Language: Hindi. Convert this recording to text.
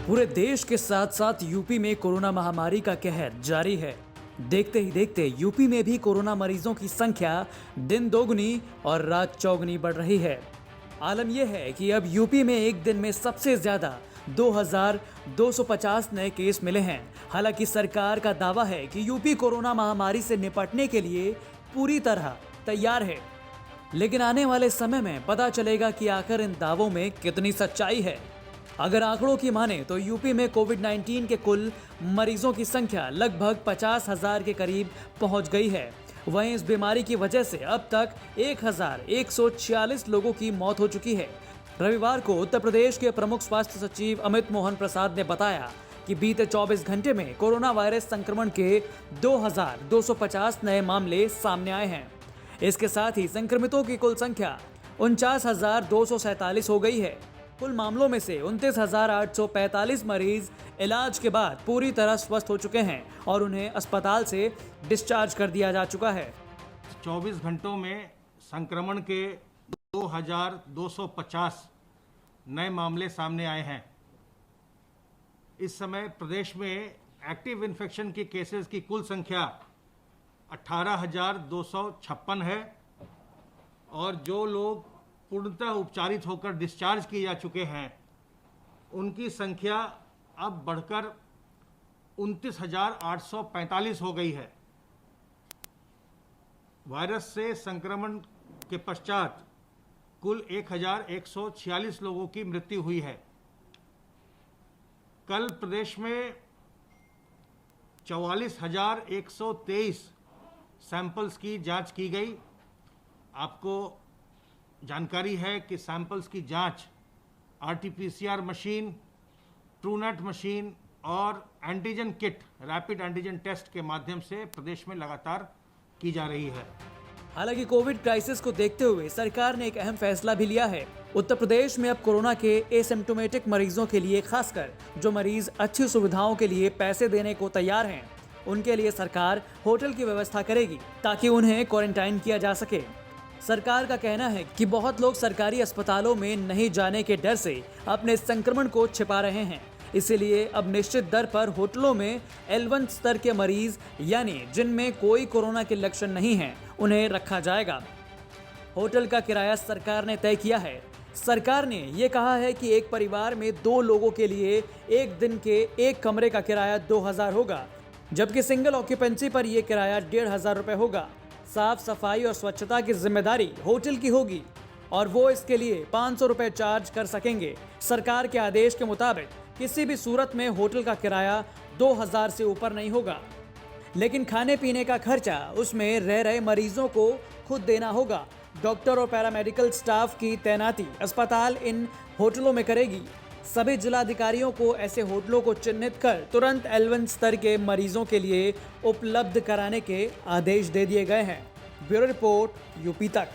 पूरे देश के साथ साथ यूपी में कोरोना महामारी का कहर जारी है। देखते ही देखते यूपी में भी कोरोना मरीजों की संख्या दिन दोगुनी और रात चौगुनी बढ़ रही है। आलम यह है कि अब यूपी में एक दिन में सबसे ज्यादा 2250 नए केस मिले हैं। हालांकि सरकार का दावा है कि यूपी कोरोना महामारी से निपटने के लिए पूरी तरह तैयार है, लेकिन आने वाले समय में पता चलेगा कि आखिर इन दावों में कितनी सच्चाई है। अगर आंकड़ों की माने तो यूपी में कोविड-19 के कुल मरीजों की संख्या लगभग 50,000 के करीब पहुंच गई है। वहीं इस बीमारी की वजह से अब तक 1146 लोगों की मौत हो चुकी है। रविवार को उत्तर प्रदेश के प्रमुख स्वास्थ्य सचिव अमित मोहन प्रसाद ने बताया कि बीते 24 घंटे में कोरोना वायरस संक्रमण के 2250 नए मामले सामने आए हैं। इसके साथ ही संक्रमितों की कुल संख्या 49,247 हो गई है। कुल मामलों में से 29,845 मरीज इलाज के बाद पूरी तरह स्वस्थ हो चुके हैं और उन्हें अस्पताल से डिस्चार्ज कर दिया जा चुका है। 24 घंटों में संक्रमण के 2,250 नए मामले सामने आए हैं। इस समय प्रदेश में एक्टिव इन्फेक्शन की केसेस की कुल संख्या 18,256 है और जो लोग पूर्णतः उपचारित होकर डिस्चार्ज किए जा चुके हैं उनकी संख्या अब बढ़कर 29,845 हो गई है। वायरस से संक्रमण के पश्चात कुल 1,146 लोगों की मृत्यु हुई है। कल प्रदेश में 44,123 सैंपल्स की जांच की गई। आपको जानकारी है कि सैंपल्स की जांच आरटीपीसीआर मशीन, ट्रूनेट मशीन और antigen kit, rapid antigen test के माध्यम से प्रदेश में लगातार की जा रही है। हालांकि कोविड क्राइसिस को देखते हुए सरकार ने एक अहम फैसला भी लिया है। उत्तर प्रदेश में अब कोरोना के एसिम्प्टोमेटिक मरीजों के लिए, खासकर जो मरीज अच्छी सुविधाओं के लिए पैसे देने को तैयार हैं, उनके लिए सरकार होटल की व्यवस्था करेगी ताकि उन्हें क्वारंटाइन किया जा सके। सरकार का कहना है कि बहुत लोग सरकारी अस्पतालों में नहीं जाने के डर से अपने संक्रमण को छिपा रहे हैं, इसीलिए अब निश्चित दर पर होटलों में L1 स्तर के मरीज, यानी जिनमें कोई कोरोना के लक्षण नहीं हैं, उन्हें रखा जाएगा। होटल का किराया सरकार ने तय किया है। सरकार ने ये कहा है कि एक परिवार में 2 लोगों के लिए एक दिन के एक कमरे का किराया 2,000 होगा, जबकि सिंगल ऑक्यूपेंसी पर यह किराया 1,500 रुपये होगा। साफ सफाई और स्वच्छता की जिम्मेदारी होटल की होगी और वो इसके लिए 500 रुपये चार्ज कर सकेंगे। सरकार के आदेश के मुताबिक किसी भी सूरत में होटल का किराया 2,000 से ऊपर नहीं होगा, लेकिन खाने पीने का खर्चा उसमें रह रहे मरीजों को खुद देना होगा। डॉक्टर और पैरामेडिकल स्टाफ की तैनाती अस्पताल इन होटलों में करेगी। सभी जिलाधिकारियों को ऐसे होटलों को चिन्हित कर तुरंत L1 स्तर के मरीजों के लिए उपलब्ध कराने के आदेश दे दिए गए हैं। ब्यूरो रिपोर्ट, यूपी तक।